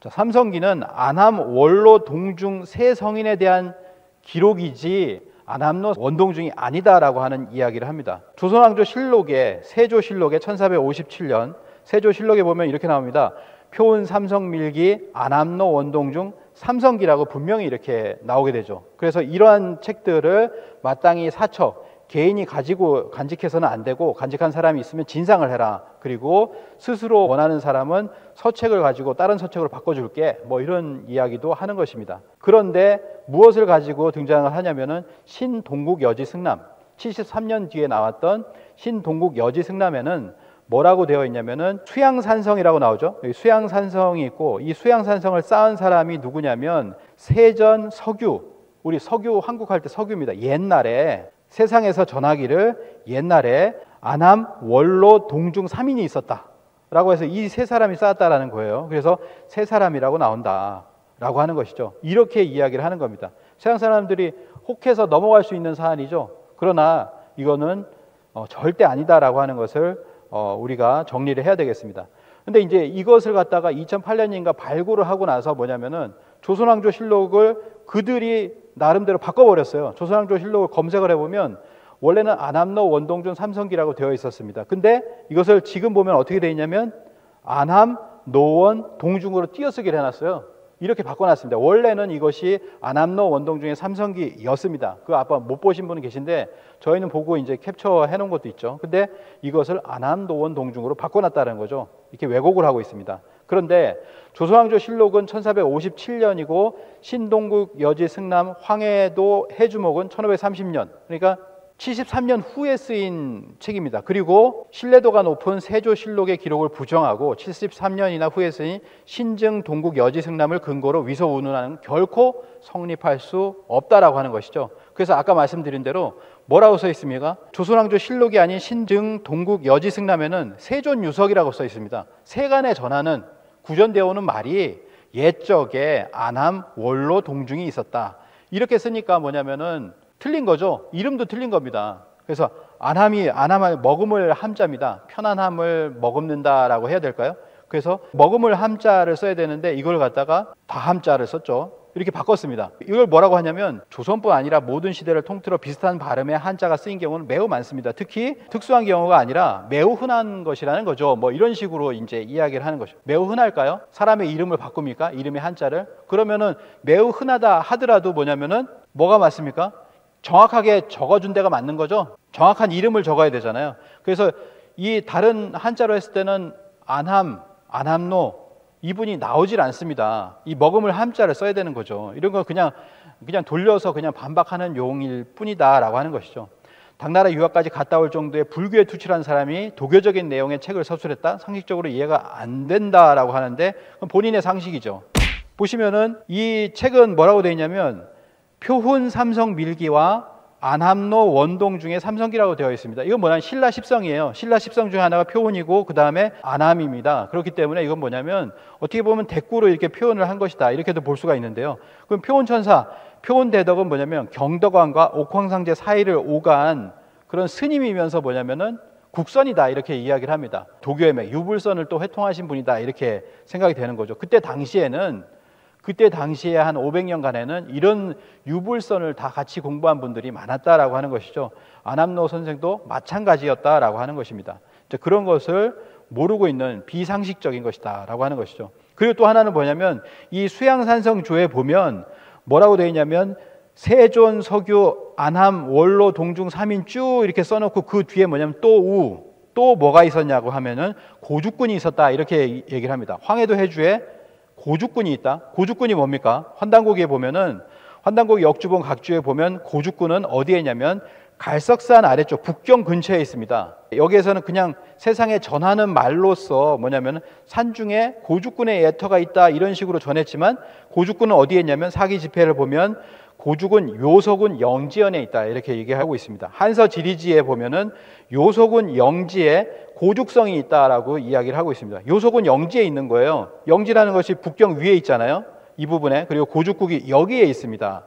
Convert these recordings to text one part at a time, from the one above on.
자, 삼성기는 안암, 원로, 동중 세 성인에 대한 기록이지 안암로 원동중이 아니다라고 하는 이야기를 합니다. 조선왕조 실록에 세조실록에 1457년 세조실록에 보면 이렇게 나옵니다. 표운 삼성밀기 안암로 원동중 삼성기라고 분명히 이렇게 나오게 되죠. 그래서 이러한 책들을 마땅히 사척 개인이 가지고 간직해서는 안 되고 간직한 사람이 있으면 진상을 해라. 그리고 스스로 원하는 사람은 서책을 가지고 다른 서책으로 바꿔줄게. 뭐 이런 이야기도 하는 것입니다. 그런데 무엇을 가지고 등장을 하냐면은 신동국여지승남 73년 뒤에 나왔던 신동국여지승남에는 뭐라고 되어 있냐면은 수양산성이라고 나오죠. 여기 수양산성이 있고 이 수양산성을 쌓은 사람이 누구냐면 세전 서규, 우리 서규 한국할 때 서규입니다. 옛날에 세상에서 전하기를 옛날에 안암, 원로, 동중 3인이 있었다라고 해서 이 세 사람이 쌓았다라는 거예요. 그래서 세 사람이라고 나온다라고 하는 것이죠. 이렇게 이야기를 하는 겁니다. 세상 사람들이 혹해서 넘어갈 수 있는 사안이죠. 그러나 이거는 절대 아니다라고 하는 것을 우리가 정리를 해야 되겠습니다. 근데 이제 이것을 갖다가 2008년인가 발굴을 하고 나서 뭐냐면은 조선왕조 실록을 그들이 나름대로 바꿔버렸어요. 조선왕조 실록을 검색을 해보면 원래는 안암로, 원동중, 삼성기라고 되어 있었습니다. 근데 이것을 지금 보면 어떻게 되어 있냐면 안암, 노원, 동중으로 띄어쓰기를 해놨어요. 이렇게 바꿔놨습니다. 원래는 이것이 안암로, 원동중의 삼성기였습니다. 그 아까 못 보신 분은 계신데 저희는 보고 이제 캡처해 놓은 것도 있죠. 근데 이것을 안암, 노원, 동중으로 바꿔놨다는 거죠. 이렇게 왜곡을 하고 있습니다. 그런데 조선왕조 실록은 1457년이고 신동국 여지 승남 황해도 해주목은 1530년, 그러니까 73년 후에 쓰인 책입니다. 그리고 신뢰도가 높은 세조실록의 기록을 부정하고 73년이나 후에 쓰인 신증 동국 여지 승남을 근거로 위서 운운하는 결코 성립할 수 없다라고 하는 것이죠. 그래서 아까 말씀드린 대로 뭐라고 써 있습니까? 조선왕조 실록이 아닌 신증 동국 여지 승남에는 세존유석이라고 써 있습니다. 세간에 전하는 구전되어 오는 말이 옛적에 안암, 원로, 동중이 있었다. 이렇게 쓰니까 뭐냐면은 틀린 거죠. 이름도 틀린 겁니다. 그래서 안암이 머금을 함자입니다. 편안함을 머금는다라고 해야 될까요? 그래서 머금을 함자를 써야 되는데 이걸 갖다가 다함자를 썼죠. 이렇게 바꿨습니다. 이걸 뭐라고 하냐면 조선뿐 아니라 모든 시대를 통틀어 비슷한 발음의 한자가 쓰인 경우는 매우 많습니다. 특히 특수한 경우가 아니라 매우 흔한 것이라는 거죠. 뭐 이런 식으로 이제 이야기를 하는 것이죠. 매우 흔할까요? 사람의 이름을 바꿉니까? 이름의 한자를? 그러면은 매우 흔하다 하더라도 뭐냐면은 뭐가 맞습니까? 정확하게 적어준 데가 맞는 거죠. 정확한 이름을 적어야 되잖아요. 그래서 이 다른 한자로 했을 때는 안함, 안함로 이분이 나오질 않습니다. 이 머금을 함자를 써야 되는 거죠. 이런 거 그냥 돌려서 그냥 반박하는 용일 뿐이다라고 하는 것이죠. 당나라 유학까지 갔다 올 정도의 불교에 투철한 사람이 도교적인 내용의 책을 서술했다? 상식적으로 이해가 안 된다라고 하는데 본인의 상식이죠. 보시면은 이 책은 뭐라고 되어 있냐면 표훈 삼성 밀기와 안함로 원동 중에 삼성기라고 되어 있습니다. 이건 뭐냐면 신라 십성이에요. 신라 십성 중에 하나가 표훈이고 그 다음에 안함입니다. 그렇기 때문에 이건 뭐냐면 어떻게 보면 대꾸로 이렇게 표현을 한 것이다 이렇게도 볼 수가 있는데요. 그럼 표훈천사, 표훈대덕은 뭐냐면 경덕왕과 옥황상제 사이를 오간 그런 스님이면서 뭐냐면은 국선이다 이렇게 이야기를 합니다. 도교의 맥, 유불선을 또 회통하신 분이다 이렇게 생각이 되는 거죠. 그때 당시에 한 500년간에는 이런 유불선을 다 같이 공부한 분들이 많았다라고 하는 것이죠. 안암로 선생도 마찬가지였다라고 하는 것입니다. 그런 것을 모르고 있는 비상식적인 것이다라고 하는 것이죠. 그리고 또 하나는 뭐냐면 이 수양산성조에 보면 뭐라고 되어 있냐면 세존, 서규, 안암, 원로, 동중 3인 쭉 이렇게 써놓고 그 뒤에 뭐냐면 또 뭐가 있었냐고 하면은 고죽군이 있었다 이렇게 얘기를 합니다. 황해도 해주에 고죽군이 있다. 고죽군이 뭡니까? 환단고기에 보면은 환단고기 역주본 각주에 보면 고죽군은 어디에 있냐면 갈석산 아래쪽 북경 근처에 있습니다. 여기에서는 그냥 세상에 전하는 말로써 뭐냐면 산중에 고죽군의 예터가 있다 이런 식으로 전했지만 고죽군은 어디에 있냐면 사기 지폐를 보면 고죽은 요소군 영지연에 있다 이렇게 얘기하고 있습니다. 한서 지리지에 보면은 요소군 영지에 고죽성이 있다라고 이야기를 하고 있습니다. 요소군 영지에 있는 거예요. 영지라는 것이 북경 위에 있잖아요. 이 부분에. 그리고 고죽국이 여기에 있습니다.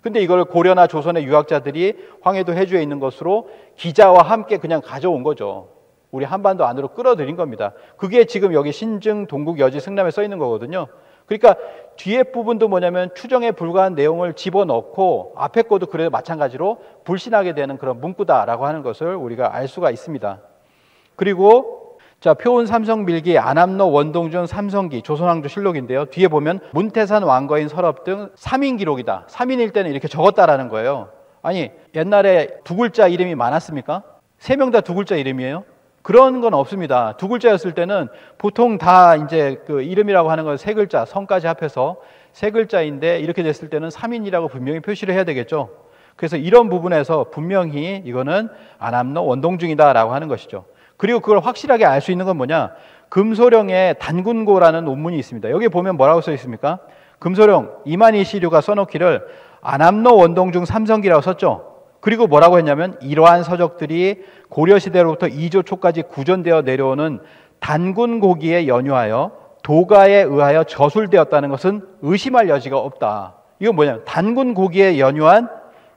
근데 이걸 고려나 조선의 유학자들이 황해도 해주에 있는 것으로 기자와 함께 그냥 가져온 거죠. 우리 한반도 안으로 끌어들인 겁니다. 그게 지금 여기 신증 동국 여지 승남에 써 있는 거거든요. 그러니까 뒤에 부분도 뭐냐면 추정에 불과한 내용을 집어넣고 앞에 것도 그래 마찬가지로 불신하게 되는 그런 문구다라고 하는 것을 우리가 알 수가 있습니다. 그리고 자, 표운 삼성밀기, 안암로 원동중 삼성기, 조선왕조 실록인데요. 뒤에 보면 문태산 왕거인 서럽 등 3인 기록이다. 3인일 때는 이렇게 적었다라는 거예요. 아니, 옛날에 두 글자 이름이 많았습니까? 3명 다 두 글자 이름이에요? 그런 건 없습니다. 두 글자였을 때는 보통 다 이제 그 이름이라고 하는 건 세 글자, 성까지 합해서 세 글자인데 이렇게 됐을 때는 3인이라고 분명히 표시를 해야 되겠죠. 그래서 이런 부분에서 분명히 이거는 안암로 원동중이다라고 하는 것이죠. 그리고 그걸 확실하게 알 수 있는 건 뭐냐? 금소령의 단군고라는 논문이 있습니다. 여기 보면 뭐라고 써 있습니까? 금소령 이만희 시류가 써놓기를 안암로 원동중 삼성기라고 썼죠. 그리고 뭐라고 했냐면 이러한 서적들이 고려시대로부터 2조 초까지 구전되어 내려오는 단군고기에 연유하여 도가에 의하여 저술되었다는 것은 의심할 여지가 없다. 이건 뭐냐면 단군고기에 연유한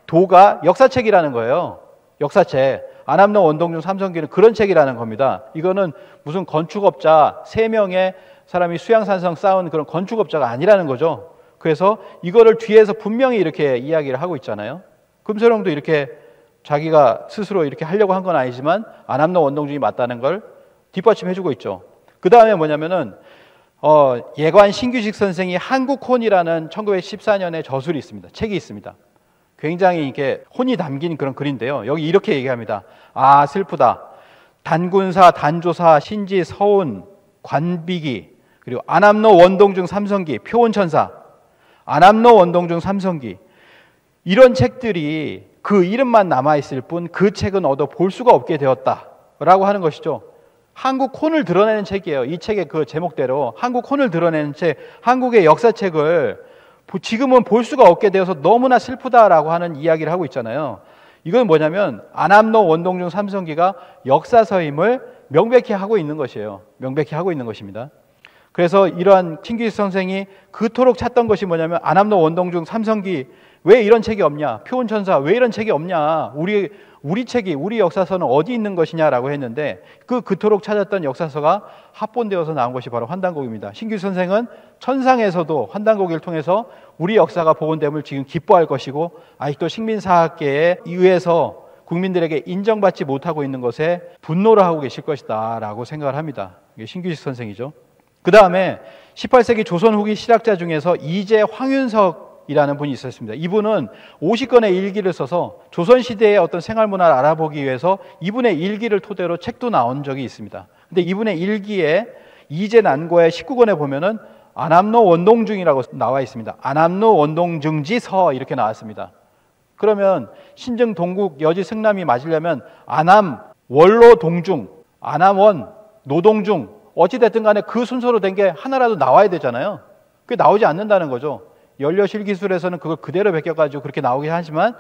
도가 역사책이라는 거예요. 역사책. 안암로 원동중 삼성기는 그런 책이라는 겁니다. 이거는 무슨 건축업자 3명의 사람이 수양산성 쌓은 그런 건축업자가 아니라는 거죠. 그래서 이거를 뒤에서 분명히 이렇게 이야기를 하고 있잖아요. 금소령도 이렇게 자기가 스스로 이렇게 하려고 한 건 아니지만 안암로 원동중이 맞다는 걸 뒷받침해주고 있죠. 그 다음에 뭐냐면은 예관 신규식 선생이 한국혼이라는 1914년에 저술이 있습니다. 책이 있습니다. 굉장히 이렇게 혼이 담긴 그런 글인데요. 여기 이렇게 얘기합니다. 아, 슬프다. 단군사, 단조사, 신지, 서운, 관비기, 그리고 안암로 원동중 삼성기, 표온천사, 안암로 원동중 삼성기, 이런 책들이 그 이름만 남아있을 뿐 그 책은 얻어 볼 수가 없게 되었다라고 하는 것이죠. 한국혼을 드러내는 책이에요. 이 책의 그 제목대로 한국혼을 드러내는 책, 한국의 역사책을 지금은 볼 수가 없게 되어서 너무나 슬프다라고 하는 이야기를 하고 있잖아요. 이건 뭐냐면 안암로 원동중 삼성기가 역사서임을 명백히 하고 있는 것이에요. 명백히 하고 있는 것입니다. 그래서 이러한 신규식 선생이 그토록 찾던 것이 뭐냐면 안암로 원동중 삼성기 왜 이런 책이 없냐? 표온천사 왜 이런 책이 없냐? 우리 책이 우리 역사서는 어디 있는 것이냐라고 했는데 그토록 찾았던 역사서가 합본되어서 나온 것이 바로 환단곡입니다. 신규식 선생은 천상에서도 환단곡을 통해서 우리 역사가 복원됨을 지금 기뻐할 것이고 아직도 식민사학계에 의해서 국민들에게 인정받지 못하고 있는 것에 분노를 하고 계실 것이다 라고 생각을 합니다. 이게 신규식 선생이죠. 그 다음에 18세기 조선 후기 실학자 중에서 이제 황윤석이라는 분이 있었습니다. 이분은 50권의 일기를 써서 조선시대의 어떤 생활문화를 알아보기 위해서 이분의 일기를 토대로 책도 나온 적이 있습니다. 근데 이분의 일기에 이제 난고의 19권에 보면은 안암로 원동중이라고 나와 있습니다. 안암로 원동중지서 이렇게 나왔습니다. 그러면 신증 동국 여지 승남이 맞으려면 안암 원로 동중, 안암원 노동중 어찌됐든 간에 그 순서로 된 게 하나라도 나와야 되잖아요. 그게 나오지 않는다는 거죠. 연료실기술에서는 그걸 그대로 베껴가지고 그렇게 나오긴 하지만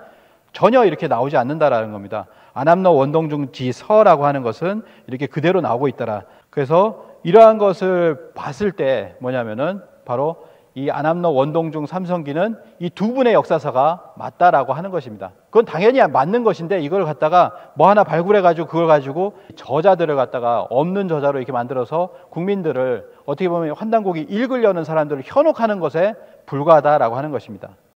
전혀 이렇게 나오지 않는다라는 겁니다. 안암로 원동중지서라고 하는 것은 이렇게 그대로 나오고 있더라. 그래서 이러한 것을 봤을 때 뭐냐면은 바로 이 안암로 원동중 삼성기는 이 두 분의 역사서가 맞다라고 하는 것입니다. 그건 당연히 맞는 것인데 이걸 갖다가 뭐 하나 발굴해가지고 그걸 가지고 저자들을 갖다가 없는 저자로 이렇게 만들어서 국민들을 어떻게 보면 환단곡이 읽으려는 사람들을 현혹하는 것에 불과하다라고 하는 것입니다.